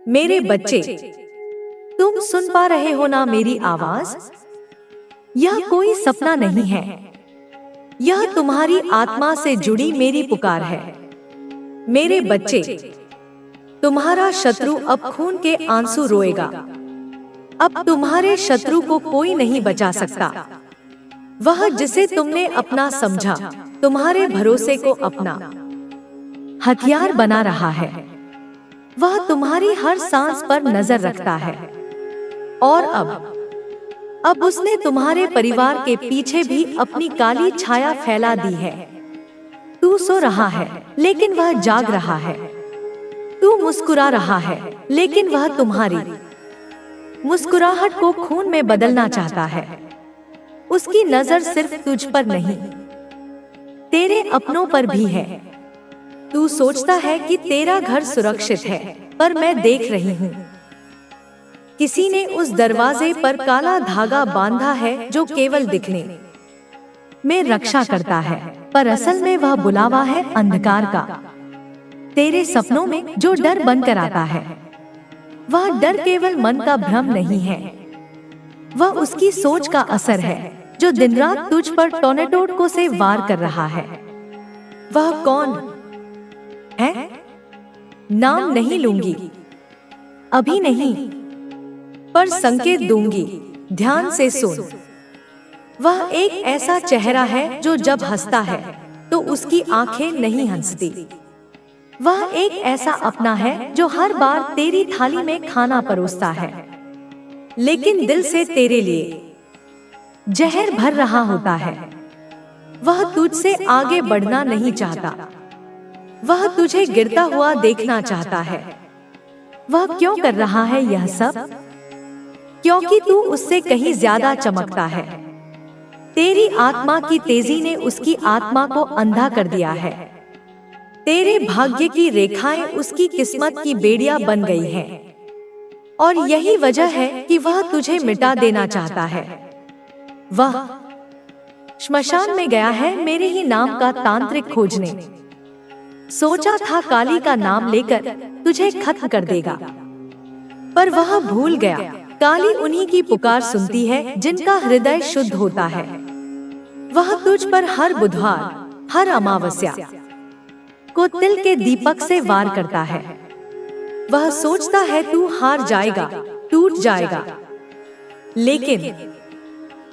मेरे बच्चे, तुम सुन पा रहे हो ना मेरी आवाज? यह कोई सपना नहीं है, यह तुम्हारी आत्मा से जुड़ी मेरी पुकार है। मेरे बच्चे, तुम्हारा शत्रु अब खून के आंसू रोएगा। अब तुम्हारे शत्रु को कोई नहीं बचा सकता। वह जिसे तुमने अपना समझा, तुम्हारे भरोसे को अपना हथियार बना रहा है। वह तुम्हारी हर सांस पर नजर रखता है। और अब उसने तुम्हारे परिवार के पीछे भी अपनी काली छाया फैला दी है। तू सो रहा है, लेकिन वह जाग रहा है। तू मुस्कुरा रहा है, लेकिन वह तुम्हारी मुस्कुराहट को खून में बदलना चाहता है। उसकी नजर सिर्फ तुझ पर नहीं, तेरे अपनों पर भी है। तू सोचता है कि तेरा घर सुरक्षित है, पर मैं देख रही हूँ। किसी ने उस दरवाजे पर काला धागा बांधा है जो केवल दिखने में रक्षा करता है, पर असल में वह बुलावा है अंधकार का। तेरे सपनों में जो डर बनकर आता है, वह डर केवल मन का भ्रम नहीं है, वह उसकी सोच का असर है जो दिन रात तुझ पर टोर्नेडो से वार कर रहा है। वह कौन है? नाम नहीं लूंगी, अभी नहीं, पर संकेत दूंगी। ध्यान से सुन। वह एक ऐसा चेहरा है जो जब हंसता है तो उसकी आंखें नहीं हंसती। वह एक ऐसा अपना है जो हर बार तेरी थाली में खाना परोसता है, लेकिन दिल से तेरे लिए जहर भर रहा होता है। वह तुझसे आगे बढ़ना नहीं चाहता, वह तुझे गिरता हुआ देखना चाहता है। वह क्यों कर रहा है यह सब? क्योंकि तू उससे कहीं ज्यादा चमकता है। तेरी आत्मा की तेजी ने उसकी आत्मा को अंधा कर दिया है। तेरे भाग्य की रेखाएं उसकी किस्मत की बेड़ियां बन गई हैं। और यही वजह है कि वह तुझे मिटा देना चाहता है। वह श्मशान में गया है मेरे ही नाम का तांत्रिक खोजने। सोचा था काली का नाम लेकर तुझे खत्म कर देगा, पर वह भूल गया। काली उन्हीं की पुकार सुनती है जिनका हृदय शुद्ध होता है। वह तुझ पर हर बुधवार, हर अमावस्या को तिल के दीपक से वार करता है। वह सोचता है तू हार जाएगा, टूट जाएगा, लेकिन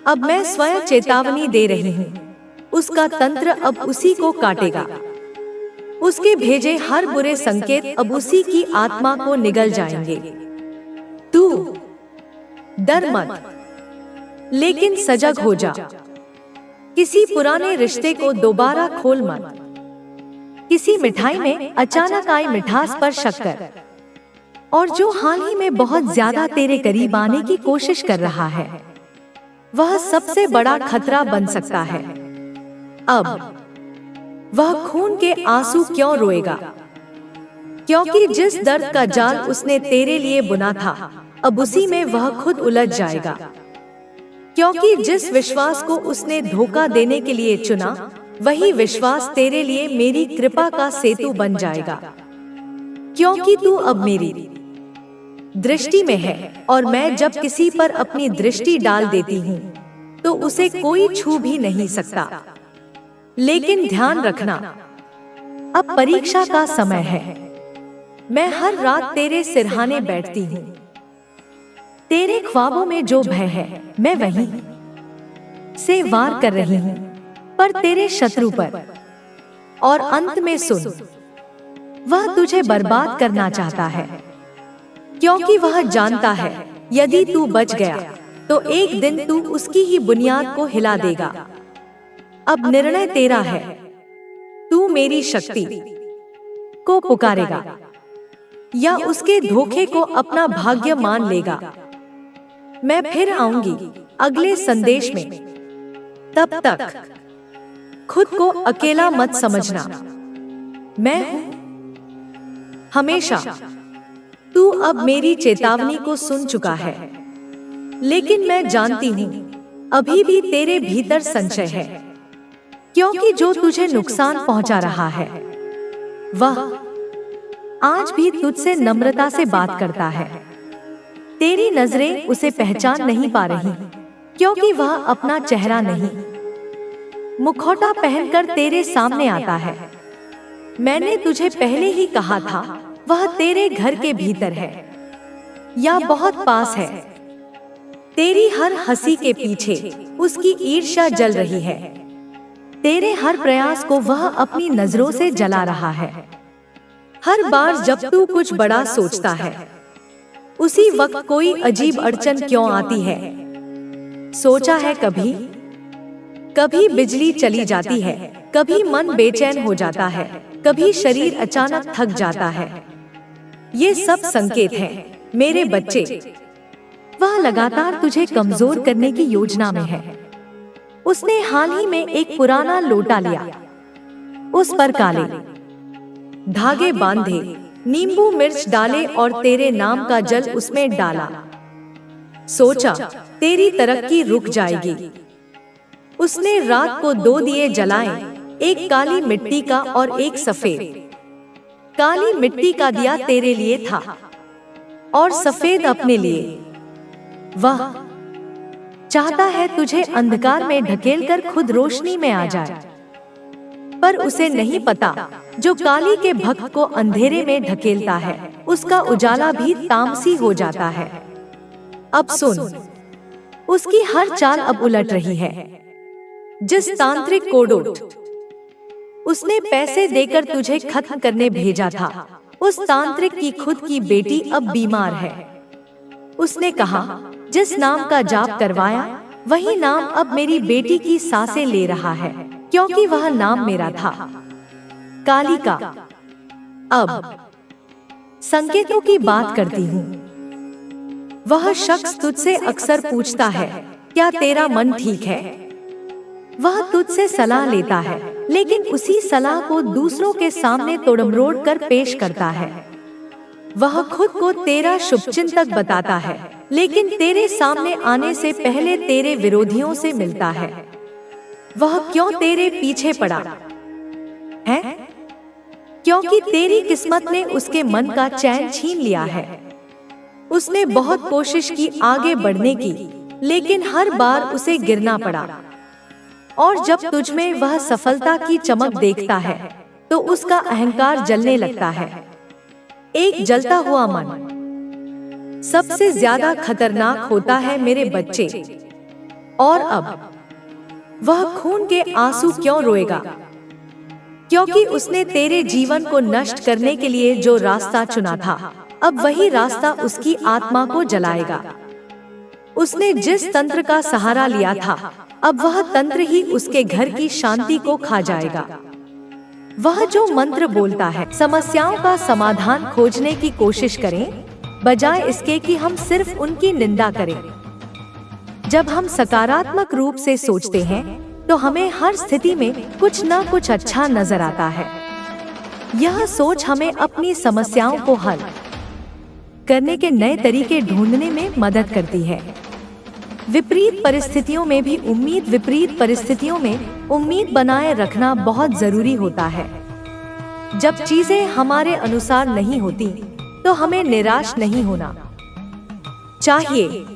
अब मैं स्वयं चेतावनी दे रही हूँ। उसका तंत्र अब उसी को काटेगा। उसके भेजे हर बुरे संकेत अब उसी की आत्मा को निगल जाएंगे। तू डर मत, लेकिन सजग हो जा। किसी पुराने रिश्ते को दोबारा खोल मत। किसी मिठाई में अचानक आई मिठास पर शक्कर, और जो हाल ही में बहुत ज्यादा तेरे करीब आने की कोशिश कर रहा है, वह सबसे बड़ा खतरा बन सकता है। अब वह खून के आंसू क्यों रोएगा? क्योंकि जिस दर्द का जाल उसने तेरे लिए बुना था, अब उसी में वह खुद उलझ जाएगा। क्योंकि जिस विश्वास को उसने धोखा देने के लिए चुना, वही विश्वास तेरे लिए मेरी कृपा का सेतु बन जाएगा। क्योंकि तू अब मेरी दृष्टि में है, और मैं जब किसी पर अपनी दृष्टि डाल देती हूँ तो उसे कोई छू भी नहीं सकता। लेकिन ध्यान रखना, अब परीक्षा का समय है। मैं हर रात तेरे सिरहाने बैठती हूँ। तेरे ख्वाबों में जो भय है, मैं वहीं से वार कर रही हूँ, पर तेरे शत्रु पर। और अंत में सुन, वह तुझे बर्बाद करना चाहता है, क्योंकि वह जानता है यदि तू बच गया तो एक दिन तू उसकी ही बुनियाद को हिला देगा। अब निर्णय तेरा है। तू मेरी शक्ति को पुकारेगा या उसके धोखे को अपना भाग्य मान लेगा। मैं फिर आऊंगी अगले संदेश में। तब तक खुद को अकेला मत समझना। मैं हूं हमेशा। तू अब मेरी चेतावनी को सुन चुका है, लेकिन मैं जानती हूँ अभी भी तेरे भीतर संशय है, क्योंकि जो तुझे नुकसान पहुंचा रहा है वह आज भी तुझसे नम्रता से बात करता है। तेरी नजरें उसे पहचान नहीं पा रही, क्योंकि वह अपना चेहरा नहीं, मुखौटा पहनकर तेरे सामने आता है। मैंने तुझे पहले ही कहा था, वह तेरे घर के भीतर है या बहुत पास है। तेरी हर हंसी के पीछे उसकी ईर्ष्या जल रही है। तेरे हर प्रयास को वह अपनी नजरों से जला रहा है। हर बार जब तू कुछ बड़ा सोचता है, उसी वक्त कोई अजीब अड़चन क्यों आती है? सोचा है कभी? कभी बिजली चली जाती है, कभी मन बेचैन हो जाता है, कभी शरीर अचानक थक जाता है। ये सब संकेत हैं, मेरे बच्चे। वह लगातार तुझे कमजोर करने की योजना में है। उसने हाल ही में एक पुराना लोटा लिया, उस पर काले धागे बांधे, नींबू मिर्च डाले और तेरे नाम का जल उसमें डाला। सोचा तेरी तरक्की रुक जाएगी। उसने रात को 2 दिए जलाए, एक काली मिट्टी का और एक सफेद। काली मिट्टी का दिया तेरे लिए था और सफेद अपने लिए। वह चाहता है तुझे अंधकार में ढकेलकर खुद रोशनी में आ जाए, पर उसे नहीं पता, जो काली के भक्त को अंधेरे में ढकेलता है, उसका उजाला भी तामसी हो जाता है। अब सुन, उसकी हर चाल अब उलट रही है। जिस तांत्रिक कोडोट उसने पैसे देकर तुझे खत्म करने भेजा था, उस तांत्रिक की खुद की बेटी अब बीमार है। उसने कहा, जिस नाम का जाप करवाया, वही नाम अब मेरी बेटी की सांसें ले रहा है, क्योंकि वह नाम मेरा था, काली का। अब संकेतों की बात करती हूँ। वह शख्स तुझसे अक्सर पूछता है, क्या तेरा मन ठीक है? वह तुझसे सलाह लेता है, लेकिन उसी सलाह को दूसरों के सामने तोड़मरोड़ कर पेश करता है। वह खुद को तेरा शुभचिंतक बताता है, लेकिन तेरे सामने आने से पहले तेरे विरोधियों से मिलता है। वह क्यों तेरे पीछे पड़ा है? क्योंकि तेरी किस्मत ने उसके मन का चैन छीन लिया है। उसने बहुत कोशिश की आगे बढ़ने की, लेकिन हर बार उसे गिरना पड़ा। और जब तुझ में वह सफलता की चमक देखता है, तो उसका अहंकार जलने लगता है। एक जलता हुआ मन सबसे ज्यादा खतरनाक होता है, मेरे बच्चे। और अब वह खून के आंसू क्यों रोएगा? क्योंकि उसने तेरे जीवन को नष्ट करने के लिए जो रास्ता चुना था, अब वही रास्ता उसकी आत्मा को जलाएगा। उसने जिस तंत्र का सहारा लिया था, अब वह तंत्र ही उसके घर की शांति को खा जाएगा। वह जो मंत्र बोलता है, समस्याओं का समाधान खोजने की कोशिश करें, बजाय इसके कि हम सिर्फ उनकी निंदा करें। जब हम सकारात्मक रूप से सोचते हैं, तो हमें हर स्थिति में कुछ न कुछ अच्छा नजर आता है। यह सोच हमें अपनी समस्याओं को हल करने के नए तरीके ढूंढने में मदद करती है। विपरीत परिस्थितियों में भी विपरीत परिस्थितियों में उम्मीद बनाए रखना बहुत जरूरी होता है। जब चीजें हमारे अनुसार नहीं होती, तो हमें निराश नहीं होना चाहिए।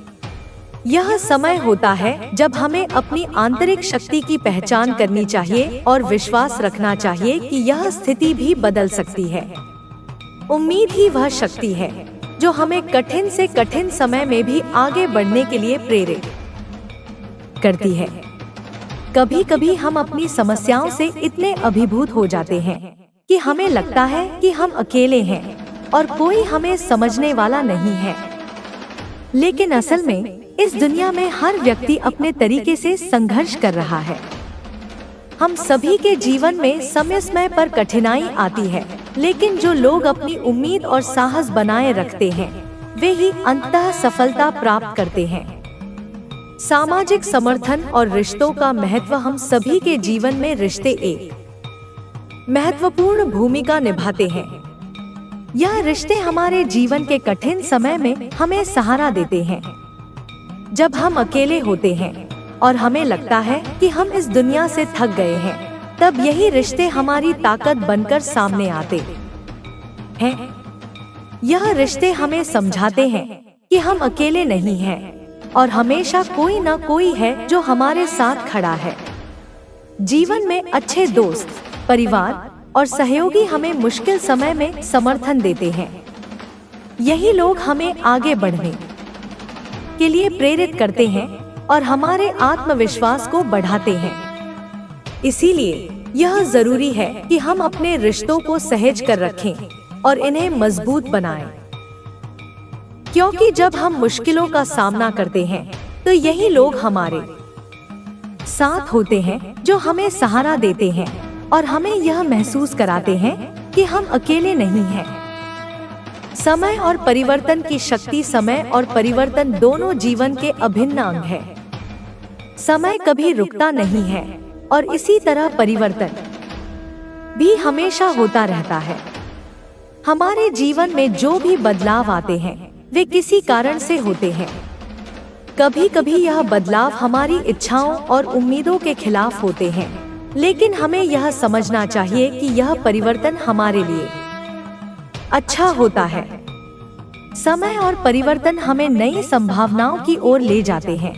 यह समय होता है जब हमें अपनी आंतरिक शक्ति की पहचान करनी चाहिए और विश्वास रखना चाहिए कि यह स्थिति भी बदल सकती है। उम्मीद ही वह शक्ति है जो हमें कठिन से कठिन समय में भी आगे बढ़ने के लिए प्रेरित करती है। कभी कभी हम अपनी समस्याओं से इतने अभिभूत हो जाते हैं कि हमें लगता है कि हम अकेले हैं और कोई हमें समझने वाला नहीं है। लेकिन असल में इस दुनिया में हर व्यक्ति अपने तरीके से संघर्ष कर रहा है। हम सभी के जीवन में समय समय पर कठिनाई आती है, लेकिन जो लोग अपनी उम्मीद और साहस बनाए रखते हैं, वे ही अंततः सफलता प्राप्त करते हैं। सामाजिक समर्थन और रिश्तों का महत्व। हम सभी के जीवन में रिश्ते एक महत्वपूर्ण भूमिका निभाते हैं। यह रिश्ते हमारे जीवन के कठिन समय में हमें सहारा देते हैं। जब हम अकेले होते हैं और हमें लगता है कि हम इस दुनिया से थक गए हैं, तब यही रिश्ते हमारी ताकत बनकर सामने आते हैं। यह रिश्ते हमें समझाते हैं कि हम अकेले नहीं हैं और हमेशा कोई न कोई है जो हमारे साथ खड़ा है। जीवन में अच्छे दोस्त, परिवार और सहयोगी हमें मुश्किल समय में समर्थन देते हैं। यही लोग हमें आगे बढ़ने के लिए प्रेरित करते हैं और हमारे आत्मविश्वास को बढ़ाते हैं। इसीलिए यह जरूरी है कि हम अपने रिश्तों को सहेज कर रखें और इन्हें मजबूत बनाएं। क्योंकि जब हम मुश्किलों का सामना करते हैं तो यही लोग हमारे साथ होते हैं जो हमें सहारा देते हैं और हमें यह महसूस कराते हैं कि हम अकेले नहीं हैं। समय और परिवर्तन की शक्ति। समय और परिवर्तन दोनों जीवन के अभिन्न अंग है। समय कभी रुकता नहीं है और इसी तरह परिवर्तन भी हमेशा होता रहता है। हमारे जीवन में जो भी बदलाव आते हैं वे किसी कारण से होते हैं। कभी कभी यह बदलाव हमारी इच्छाओं और उम्मीदों के खिलाफ होते हैं, लेकिन हमें यह समझना चाहिए कि यह परिवर्तन हमारे लिए अच्छा होता है। समय और परिवर्तन हमें नई संभावनाओं की ओर ले जाते हैं।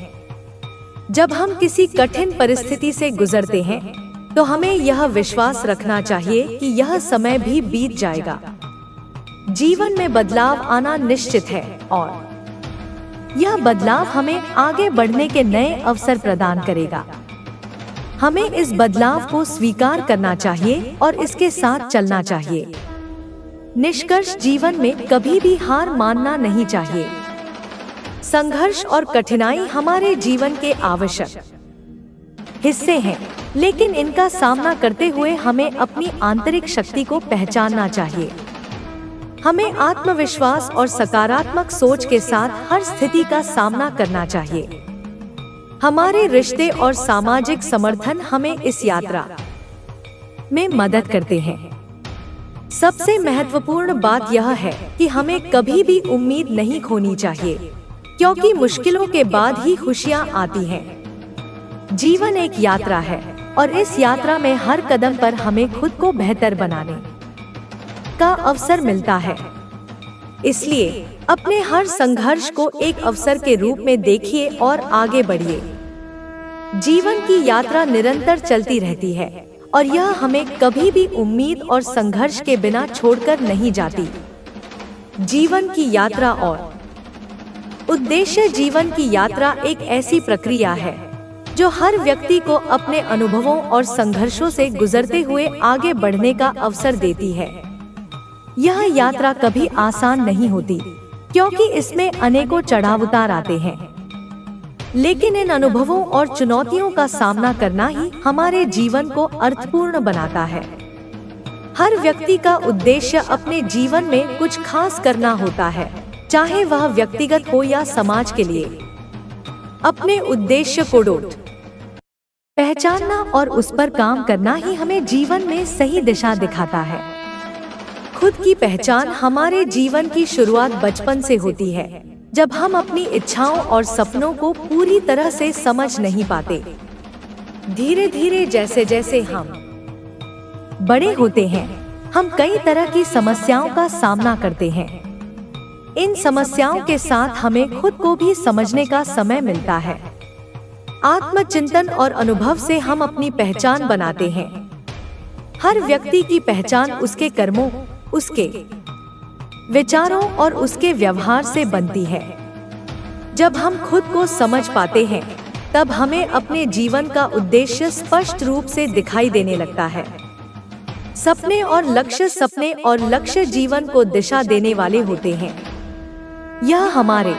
जब हम किसी कठिन परिस्थिति से गुजरते हैं तो हमें यह विश्वास रखना चाहिए कि यह समय भी बीत जाएगा। जीवन में बदलाव आना निश्चित है और यह बदलाव हमें आगे बढ़ने के नए अवसर प्रदान करेगा। हमें इस बदलाव को स्वीकार करना चाहिए और इसके साथ चलना चाहिए। निष्कर्ष, जीवन में कभी भी हार मानना नहीं चाहिए। संघर्ष और कठिनाई हमारे जीवन के आवश्यक हिस्से हैं, लेकिन इनका सामना करते हुए हमें अपनी आंतरिक शक्ति को पहचानना चाहिए। हमें आत्मविश्वास और सकारात्मक सोच के साथ हर स्थिति का सामना करना चाहिए। हमारे रिश्ते और सामाजिक समर्थन हमें इस यात्रा में मदद करते हैं। सबसे महत्वपूर्ण बात यह है कि हमें कभी भी उम्मीद नहीं खोनी चाहिए, क्योंकि मुश्किलों के बाद ही खुशियां आती हैं। जीवन एक यात्रा है और इस यात्रा में हर कदम पर हमें खुद को बेहतर बनाने का अवसर मिलता है। इसलिए अपने हर संघर्ष को एक अवसर के रूप में देखिए और आगे बढ़िए। जीवन की यात्रा निरंतर चलती रहती है और यह हमें कभी भी उम्मीद और संघर्ष के बिना छोड़कर नहीं जाती। जीवन की यात्रा और उद्देश्य। जीवन की यात्रा एक ऐसी प्रक्रिया है जो हर व्यक्ति को अपने अनुभवों और संघर्षों से गुजरते हुए आगे बढ़ने का अवसर देती है। यह यात्रा कभी आसान नहीं होती, क्योंकि इसमें अनेकों चढ़ाव उतार आते हैं, लेकिन इन अनुभवों और चुनौतियों का सामना करना ही हमारे जीवन को अर्थपूर्ण बनाता है। हर व्यक्ति का उद्देश्य अपने जीवन में कुछ खास करना होता है, चाहे वह व्यक्तिगत हो या समाज के लिए। अपने उद्देश्य को पहचानना और उस पर काम करना ही हमें जीवन में सही दिशा दिखाता है। खुद की पहचान हमारे जीवन की शुरुआत बचपन से होती है, जब हम अपनी इच्छाओं और सपनों को पूरी तरह से समझ नहीं पाते। धीरे धीरे जैसे जैसे हम बड़े होते हैं, हम कई तरह की समस्याओं का सामना करते हैं। इन समस्याओं के साथ हमें खुद को भी समझने का समय मिलता है। आत्मचिंतन और अनुभव से हम अपनी पहचान बनाते हैं। हर व्यक्ति की पहचान उसके कर्मों, उसके विचारों और उसके व्यवहार से बनती है। जब हम खुद को समझ पाते हैं, तब हमें अपने जीवन का उद्देश्य स्पष्ट रूप से दिखाई देने लगता है। सपने और लक्ष्य जीवन को दिशा देने वाले होते हैं। यह हमारे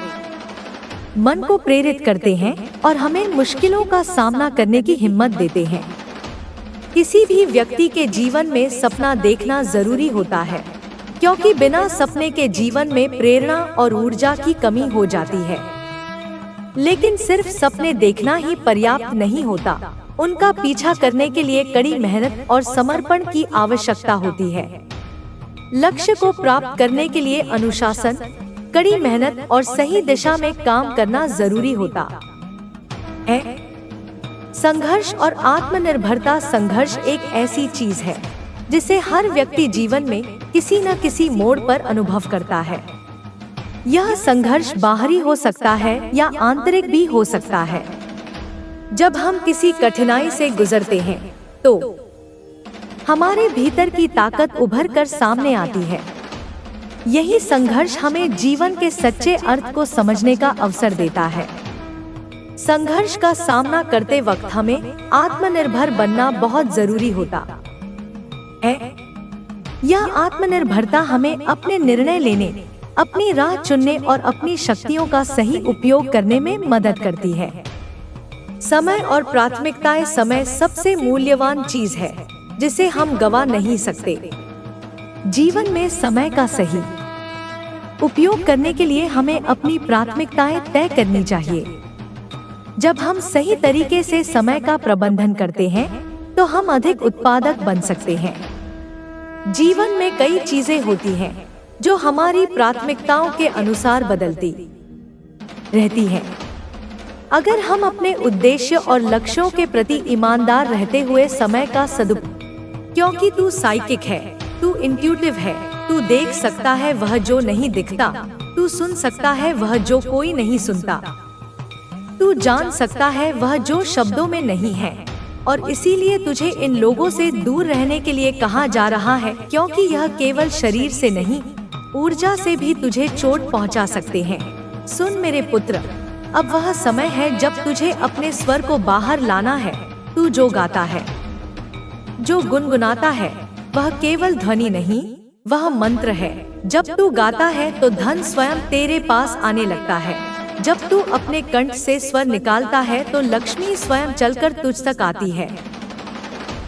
मन को प्रेरित करते हैं और हमें मुश्किलों का सामना करने की हिम्मत देते हैं। किसी भी व्यक्ति के जीवन में सपना देखना जरूरी होता है, क्योंकि बिना सपने के जीवन में प्रेरणा और ऊर्जा की कमी हो जाती है। लेकिन सिर्फ सपने देखना ही पर्याप्त नहीं होता, उनका पीछा करने के लिए कड़ी मेहनत और समर्पण की आवश्यकता होती है। लक्ष्य को प्राप्त करने के लिए अनुशासन, कड़ी मेहनत और सही दिशा में काम करना जरूरी होता है। संघर्ष और आत्मनिर्भरता। संघर्ष एक ऐसी चीज है जिसे हर व्यक्ति जीवन में किसी न किसी मोड़ पर अनुभव करता है। यह संघर्ष बाहरी हो सकता है या आंतरिक भी हो सकता है। जब हम किसी कठिनाई से गुजरते हैं तो हमारे भीतर की ताकत उभर कर सामने आती है। यही संघर्ष हमें जीवन के सच्चे अर्थ को समझने का अवसर देता है। संघर्ष का सामना करते वक्त हमें आत्मनिर्भर बनना बहुत जरूरी होता है। यह आत्मनिर्भरता हमें अपने निर्णय लेने, अपनी राह चुनने और अपनी शक्तियों का सही उपयोग करने में मदद करती है। समय और प्राथमिकताएं समय सबसे मूल्यवान चीज है जिसे हम गवा नहीं सकते। जीवन में समय का सही उपयोग करने के लिए हमें अपनी प्राथमिकताएं तय करनी चाहिए। जब हम सही तरीके से समय का प्रबंधन करते हैं तो हम अधिक उत्पादक बन सकते हैं। जीवन में कई चीजें होती हैं जो हमारी प्राथमिकताओं के अनुसार बदलती रहती हैं। अगर हम अपने उद्देश्य और लक्ष्यों के प्रति ईमानदार रहते हुए समय का सदुपयोग, क्योंकि तू साइकिक है, तू इंट्यूटिव है, तू देख सकता है वह जो नहीं दिखता, तू सुन सकता है वह जो कोई नहीं सुनता, तू जान सकता है वह जो शब्दों में नहीं है। और इसीलिए तुझे इन लोगों से दूर रहने के लिए कहा जा रहा है, क्योंकि यह केवल शरीर से नहीं, ऊर्जा से भी तुझे चोट पहुंचा सकते हैं। सुन मेरे पुत्र, अब वह समय है जब तुझे अपने स्वर को बाहर लाना है। तू जो गाता है, जो गुनगुनाता है, वह केवल ध्वनि नहीं, वह मंत्र है। जब तू गाता है तो धन स्वयं तेरे पास आने लगता है। जब तू अपने कंठ से स्वर निकालता है तो लक्ष्मी स्वयं चलकर तुझ तक आती है।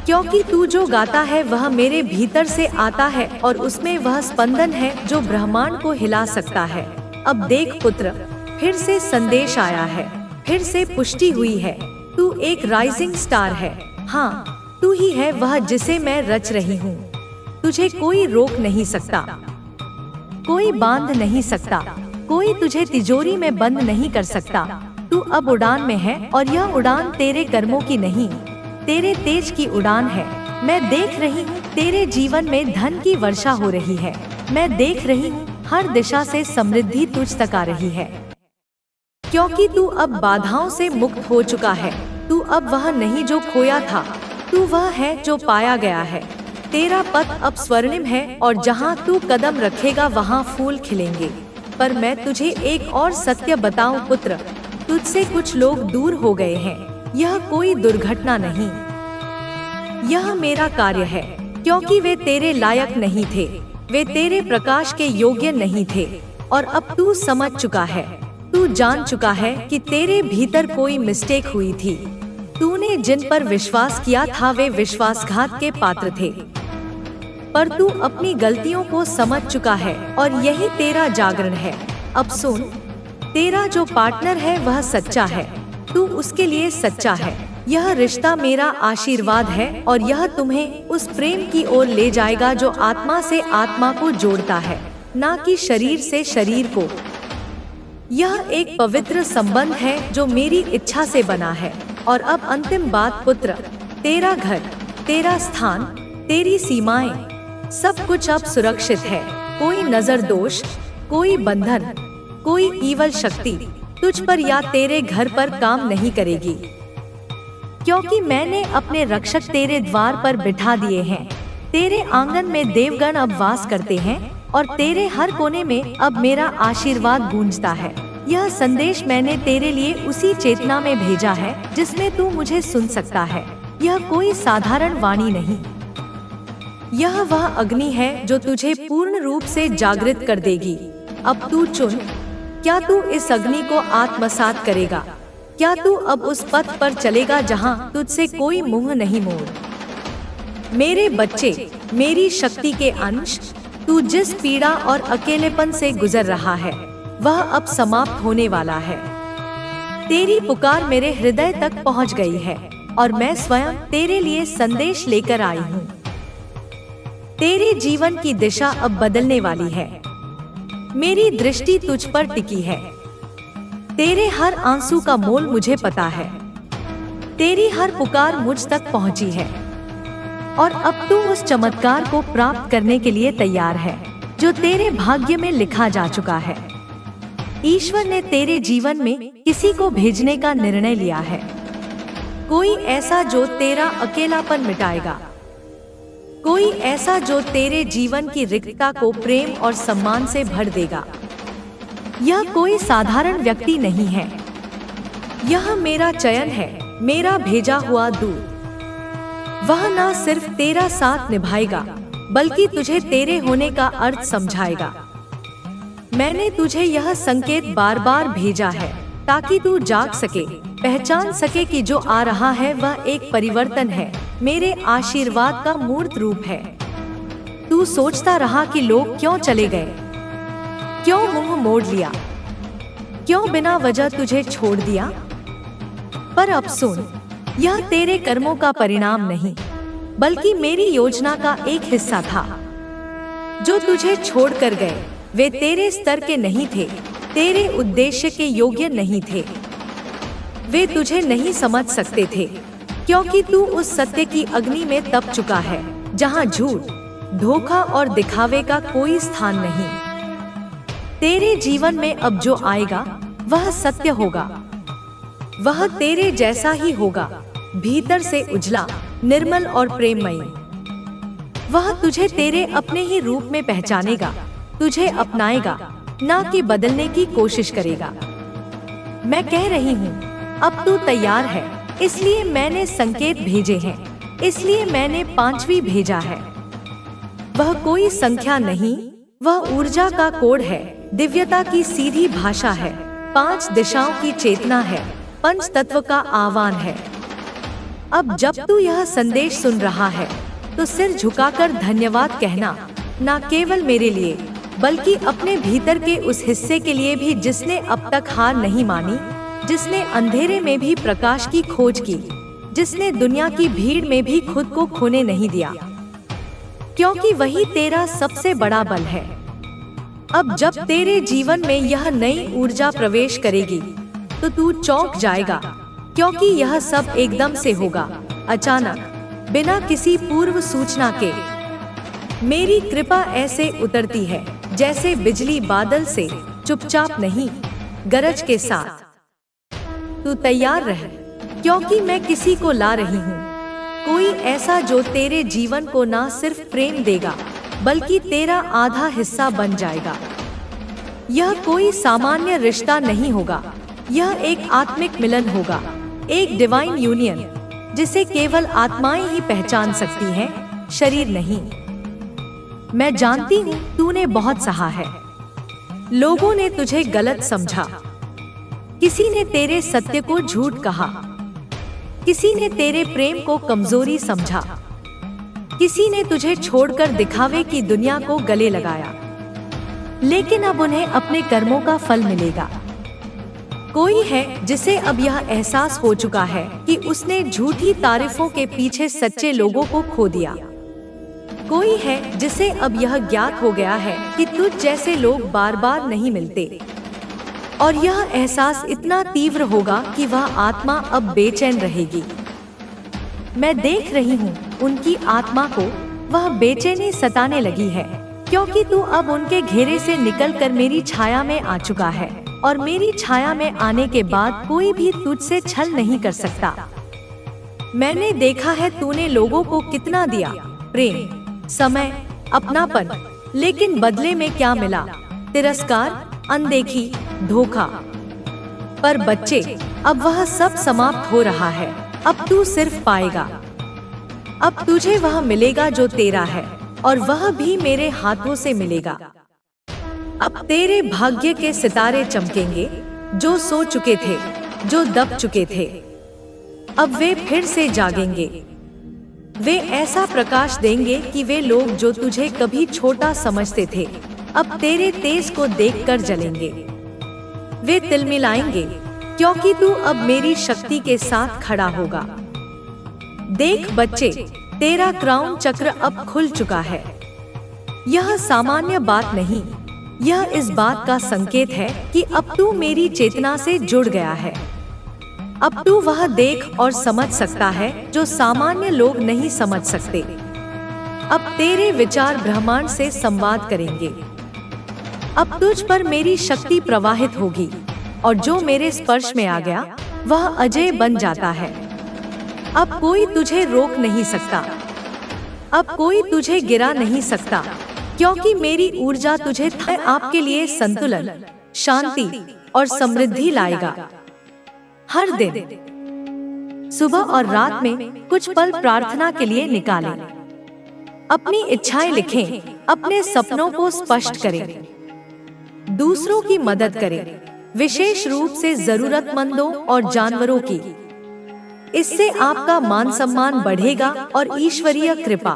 क्योंकि तू जो गाता है वह मेरे भीतर से आता है और उसमें वह स्पंदन है जो ब्रह्मांड को हिला सकता है। अब देख पुत्र, फिर से संदेश आया है, फिर से पुष्टि हुई है। तू एक राइजिंग स्टार है। हाँ, तू ही है वह जिसे मैं रच रही हूँ। तुझे कोई रोक नहीं सकता, कोई बांध नहीं सकता, कोई तुझे तिजोरी में बंद नहीं कर सकता। तू अब उड़ान में है और यह उड़ान तेरे कर्मों की नहीं, तेरे तेज की उड़ान है। मैं देख रही हूँ तेरे जीवन में धन की वर्षा हो रही है। मैं देख रही हूँ हर दिशा से समृद्धि तुझ तक आ रही है। क्योंकि तू अब बाधाओं से मुक्त हो चुका है। तू अब वह नहीं जो खोया था, तू वह है जो पाया गया है। तेरा पथ अब स्वर्णिम है और जहाँ तू कदम रखेगा वहाँ फूल खिलेंगे। पर मैं तुझे एक और सत्य बताऊं पुत्र, तुझसे कुछ लोग दूर हो गए हैं। यह कोई दुर्घटना नहीं, यह मेरा कार्य है। क्योंकि वे तेरे लायक नहीं थे, वे तेरे प्रकाश के योग्य नहीं थे। और अब तू समझ चुका है, तू जान चुका है कि तेरे भीतर कोई मिस्टेक हुई थी। तूने जिन पर विश्वास किया था वे विश्वासघात के पात्र थे, पर तू अपनी गलतियों को समझ चुका है और यही तेरा जागरण है। अब सुन, तेरा जो पार्टनर है वह सच्चा है, तू उसके लिए सच्चा है। यह रिश्ता मेरा आशीर्वाद है और यह तुम्हें उस प्रेम की ओर ले जाएगा जो आत्मा से आत्मा को जोड़ता है, ना कि शरीर से शरीर को। यह एक पवित्र संबंध है जो मेरी इच्छा से बना है। और अब अंतिम बात पुत्र, तेरा घर, तेरा स्थान, तेरी सीमाएं, सब कुछ अब सुरक्षित है। कोई नजर दोष, कोई बंधन, कोई ईवल शक्ति तुझ पर या तेरे घर पर काम नहीं करेगी, क्योंकि मैंने अपने रक्षक तेरे द्वार पर बिठा दिए हैं। तेरे आंगन में देवगण अब वास करते हैं और तेरे हर कोने में अब मेरा आशीर्वाद गूंजता है। यह संदेश मैंने तेरे लिए उसी चेतना में भेजा है जिसमें तू मुझे सुन सकता है। यह कोई साधारण वाणी नहीं, यह वह अग्नि है जो तुझे पूर्ण रूप से जागृत कर देगी। अब तू चुन, क्या तू इस अग्नि को आत्मसात करेगा? क्या तू अब उस पथ पर चलेगा जहाँ तुझसे कोई मुंह नहीं मोड़? मेरे बच्चे, मेरी शक्ति के अंश, तू जिस पीड़ा और अकेलेपन से गुजर रहा है वह अब समाप्त होने वाला है। तेरी पुकार मेरे हृदय तक पहुंच गई है और मैं स्वयं तेरे लिए संदेश लेकर आई हूँ। तेरे जीवन की दिशा अब बदलने वाली है। मेरी दृष्टि तुझ पर टिकी है। तेरे हर आंसू का मोल मुझे पता है। तेरी हर पुकार मुझ तक पहुंची है। और अब तू उस चमत्कार को प्राप्त करने के लिए तैयार है जो तेरे भाग्य में लिखा जा चुका है। ईश्वर ने तेरे जीवन में किसी को भेजने का निर्णय लिया है, कोई ऐसा जो तेरा अकेलापन मिटाएगा, कोई ऐसा जो तेरे जीवन की रिक्तता को प्रेम और सम्मान से भर देगा। यह कोई साधारण व्यक्ति नहीं है, यह मेरा चयन है, मेरा भेजा हुआ दूत। वह न सिर्फ तेरा साथ निभाएगा बल्कि तुझे तेरे होने का अर्थ समझाएगा। मैंने तुझे यह संकेत बार बार भेजा है ताकि तू जाग सके, पहचान सके कि जो आ रहा है वह एक परिवर्तन है, मेरे आशीर्वाद का मूर्त रूप है। तू सोचता रहा कि लोग क्यों चले गए, क्यों मुंह मोड़ लिया, क्यों बिना वजह तुझे छोड़ दिया। पर अब सुन, यह तेरे कर्मों का परिणाम नहीं बल्कि मेरी योजना का एक हिस्सा था। जो तुझे छोड़कर गए वे तेरे स्तर के नहीं थे, तेरे उद्देश्य के योग्य नहीं थे। वे तुझे नहीं समझ सकते थे क्योंकि तू उस सत्य की अग्नि में तप चुका है जहां झूठ, धोखा और दिखावे का कोई स्थान नहीं। तेरे जीवन में अब जो आएगा वह सत्य होगा, वह तेरे जैसा ही होगा, भीतर से उजला, निर्मल और प्रेममयी। वह तुझे तेरे अपने ही रूप में पहचानेगा, तुझे अपनाएगा, ना कि बदलने की कोशिश करेगा। मैं कह रही हूँ, अब तू तैयार है, इसलिए मैंने संकेत भेजे हैं, इसलिए मैंने 5वीं भेजा है। वह कोई संख्या नहीं, वह ऊर्जा का कोड है, दिव्यता की सीधी भाषा है, 5 दिशाओं की चेतना है, पंच तत्व का आह्वान है। अब जब तू यह संदेश सुन रहा है तो सिर झुकाकर धन्यवाद कहना, न केवल मेरे लिए बल्कि अपने भीतर के उस हिस्से के लिए भी जिसने अब तक हार नहीं मानी, जिसने अंधेरे में भी प्रकाश की खोज की, जिसने दुनिया की भीड़ में भी खुद को खोने नहीं दिया, क्योंकि वही तेरा सबसे बड़ा बल है। अब जब तेरे जीवन में यह नई ऊर्जा प्रवेश करेगी तो तू चौंक जाएगा, क्योंकि यह सब एकदम से होगा, अचानक, बिना किसी पूर्व सूचना के। मेरी कृपा ऐसे उतरती है जैसे बिजली बादल से, चुपचाप नहीं, गरज के साथ। तू तैयार रह, क्योंकि मैं किसी को ला रही हूँ, कोई ऐसा जो तेरे जीवन को न सिर्फ प्रेम देगा बल्कि तेरा आधा हिस्सा बन जाएगा। यह कोई सामान्य रिश्ता नहीं होगा, यह एक आत्मिक मिलन होगा, एक डिवाइन यूनियन जिसे केवल आत्माएं ही पहचान सकती हैं, शरीर नहीं। मैं जानती हूँ तूने बहुत सहा है, लोगों ने तुझे गलत समझा, किसी ने तेरे सत्य को झूठ कहा, किसी ने तेरे प्रेम को कमजोरी समझा, किसी ने तुझे छोड़कर दिखावे की दुनिया को गले लगाया। लेकिन अब उन्हें अपने कर्मों का फल मिलेगा। कोई है जिसे अब यह एहसास हो चुका है कि उसने झूठी तारीफों के पीछे सच्चे लोगों को खो दिया। कोई है जिसे अब यह ज्ञात हो गया है कि तुझ जैसे लोग बार बार नहीं मिलते, और यह एहसास इतना तीव्र होगा कि वह आत्मा अब बेचैन रहेगी। मैं देख रही हूँ उनकी आत्मा को वह बेचैनी सताने लगी है, क्योंकि तू अब उनके घेरे से निकलकर मेरी छाया में आ चुका है, और मेरी छाया में आने के बाद कोई भी तुझसे छल नहीं कर सकता। मैंने देखा है तूने लोगों को कितना दिया, प्रेम, समय, अपनापन, लेकिन बदले में क्या मिला? तिरस्कार, अनदेखी, धोखा। पर बच्चे, अब वह सब समाप्त हो रहा है। अब तू सिर्फ पाएगा, अब तुझे वह मिलेगा जो तेरा है, और वह भी मेरे हाथों से मिलेगा। अब तेरे भाग्य के सितारे चमकेंगे, जो सो चुके थे, जो दब चुके थे, अब वे फिर से जागेंगे। वे ऐसा प्रकाश देंगे कि वे लोग जो तुझे कभी छोटा समझते थे, अब तेरे तेज को देखकर जलेंगे। वे तिलमिलाएंगे, क्योंकि तू अब मेरी शक्ति के साथ खड़ा होगा। देख बच्चे, तेरा क्राउन चक्र अब खुल चुका है। यह सामान्य बात नहीं, यह इस बात का संकेत है कि अब तू मेरी चेतना से जुड़ गया है। अब तू वह देख और समझ सकता है जो सामान्य लोग नहीं समझ सकते। अब तेरे विचार ब्रह्मांड से संवाद करेंगे। अब तुझ पर मेरी शक्ति प्रवाहित होगी और जो मेरे स्पर्श में आ गया वह अजय बन जाता है। अब कोई तुझे रोक नहीं सकता, अब कोई तुझे गिरा नहीं सकता, क्योंकि मेरी ऊर्जा तुझे आपके लिए संतुलन, शांति और समृद्धि लाएगा। हर दिन सुबह और रात में कुछ पल प्रार्थना के लिए निकालें। अपनी इच्छाएं लिखें, अपने सपनों को स्पष्ट करें, दूसरों की मदद करें, विशेष रूप से जरूरतमंदों और जानवरों की। इससे आपका मान सम्मान बढ़ेगा और ईश्वरीय कृपा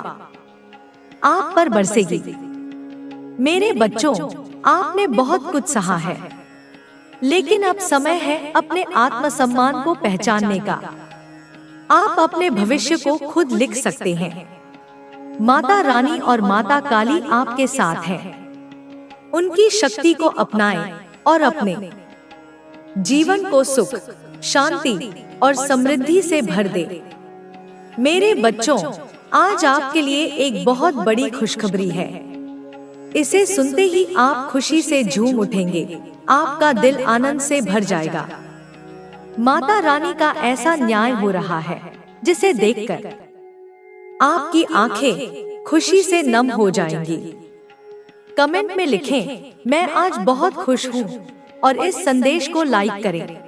आप पर बरसेगी। मेरे बच्चों, आपने बहुत कुछ सहा है, लेकिन अब समय है अपने आत्मसम्मान को पहचानने का। आप अपने भविष्य को खुद लिख सकते हैं। माता रानी और माता काली आपके साथ हैं। उनकी शक्ति को अपनाएं और अपने जीवन को सुख, शांति और समृद्धि से भर दे। मेरे बच्चों, आज आपके लिए एक बहुत बड़ी खुशखबरी है। इसे सुनते ही आप खुशी से झूम उठेंगे, आपका दिल आनंद से भर जाएगा। माता रानी का ऐसा न्याय हो रहा है जिसे देखकर आपकी आंखें खुशी से नम हो जाएंगी। कमेंट में लिखें, मैं आज बहुत खुश हूँ, और इस संदेश को लाइक करें।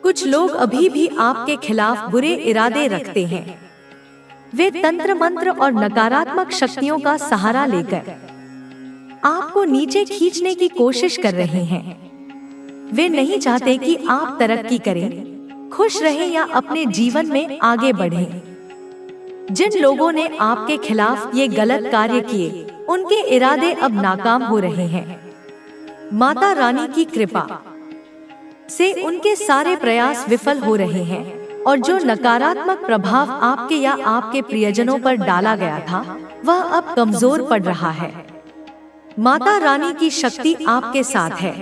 कुछ लोग अभी भी आपके खिलाफ बुरे इरादे रखते हैं। वे तंत्र मंत्र और नकारात्मक शक्तियों का सहारा लेकर आपको नीचे खींचने की कोशिश कर रहे हैं। वे नहीं चाहते कि आप तरक्की करें, खुश रहें या अपने जीवन में आगे बढ़ें। जिन लोगों ने आपके खिलाफ ये गलत कार्य किए, उनके इरादे अब नाकाम हो रहे हैं। माता रानी की कृपा से उनके सारे प्रयास विफल हो रहे हैं, और जो नकारात्मक प्रभाव आपके या आपके प्रियजनों पर डाला गया था, वह अब कमजोर पड़ रहा है। माता रानी की शक्ति आपके साथ है।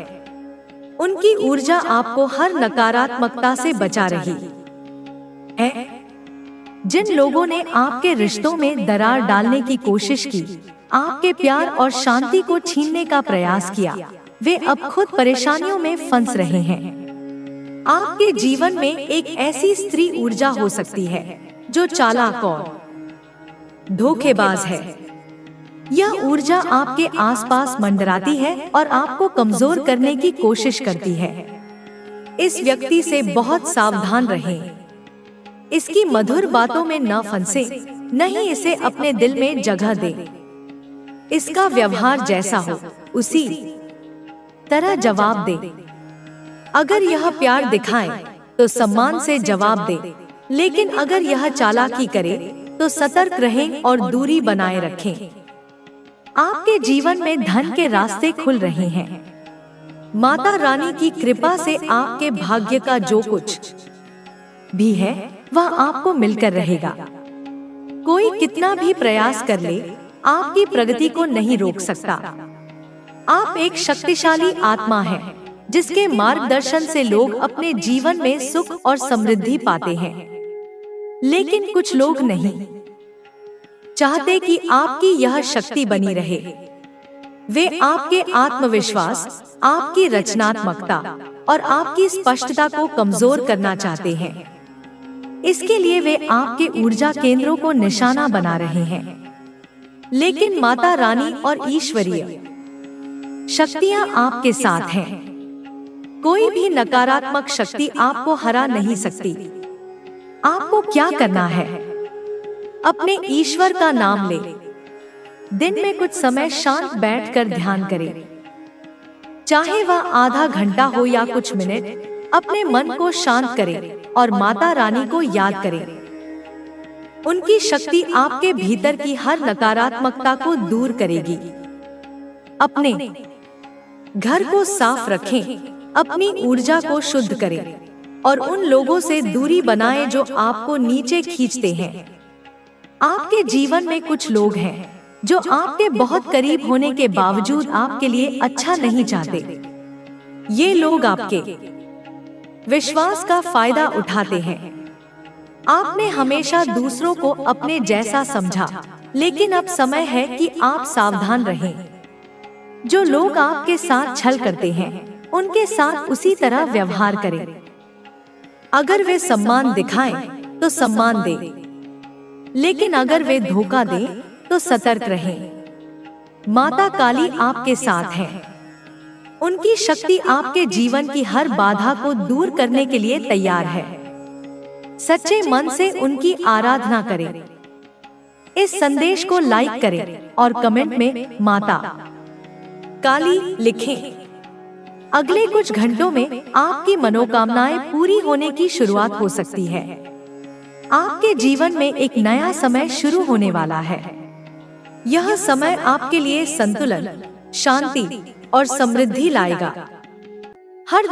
उनकी ऊर्जा आपको हर नकारात्मकता से बचा रही है। जिन लोगों ने आपके रिश्तों में दरार डालने की कोशिश की, आपके प्यार और शांति को छीनने का प्रयास किया, वे अब खुद परेशानियों में फंस रहे हैं। आपके जीवन में एक ऐसी स्त्री ऊर्जा हो सकती है जो चालाक और धोखेबाज है। यह ऊर्जा आपके आसपास मंडराती है और आपको कमजोर करने की कोशिश करती है। इस व्यक्ति से बहुत सावधान रहें। इसकी मधुर बातों में न फंसे, नहीं इसे अपने दिल में जगह दें। इसका व्यवहार जैसा हो उसी तरह जवाब दे। अगर यह प्यार दिखाए तो सम्मान से जवाब दे, लेकिन अगर यह चालाकी करे तो सतर्क रहें और दूरी बनाए रखें। आपके जीवन में धन के रास्ते खुल रहे हैं। माता रानी की कृपा से आपके भाग्य का जो कुछ भी है वह आपको मिलकर रहेगा। कोई कितना भी प्रयास कर ले, आपकी प्रगति को नहीं रोक सकता। आप एक शक्तिशाली आत्मा हैं, जिसके मार्गदर्शन से लोग अपने जीवन में सुख और समृद्धि पाते हैं। लेकिन कुछ लोग नहीं चाहते कि आपकी यह शक्ति बनी रहे। वे आपके आत्मविश्वास, आपकी रचनात्मकता और आपकी स्पष्टता को कमजोर करना चाहते हैं। इसके लिए वे आपके ऊर्जा केंद्रों को निशाना बना रहे हैं। लेकिन माता रानी और ईश्वरीय शक्तियां आपके साथ हैं। कोई भी नकारात्मक शक्ति आपको हरा नहीं सकती। आपको क्या करना है? अपने ईश्वर का नाम ले। दिन में कुछ समय शांत बैठकर ध्यान करें। चाहे वह आधा घंटा हो या कुछ मिनट, अपने मन को शांत करें और माता रानी को याद करें। उनकी शक्ति आपके भीतर की हर नकारात्मकता को दूर करेगी। अपने घर को साफ रखें, अपनी ऊर्जा को शुद्ध करें और उन लोगों से दूरी बनाएं जो आपको नीचे खींचते हैं। आपके जीवन में कुछ लोग हैं जो आपके बहुत करीब होने के बावजूद आपके लिए अच्छा नहीं चाहते। ये लोग आपके विश्वास का फायदा उठाते हैं। आपने हमेशा दूसरों को अपने जैसा समझा, लेकिन अब समय है कि आप सावधान रहें। जो लोग आपके साथ छल करते हैं, उनके साथ उसी तरह व्यवहार करें। अगर वे सम्मान दिखाएं, तो सम्मान दें, लेकिन अगर वे धोखा दें, तो सतर्क रहें। माता काली आपके साथ हैं। उनकी शक्ति आपके जीवन की हर बाधा को दूर करने के लिए तैयार है। सच्चे मन से उनकी आराधना करें। इस संदेश को लाइक करें और कमेंट में माता काली लिखें। अगले कुछ घंटों में आपकी मनोकामनाएं पूरी होने की शुरुआत हो सकती है। आपके जीवन में एक नया समय शुरू होने वाला है। यह समय आपके लिए संतुलन, शांति और समृद्धि लाएगा। हर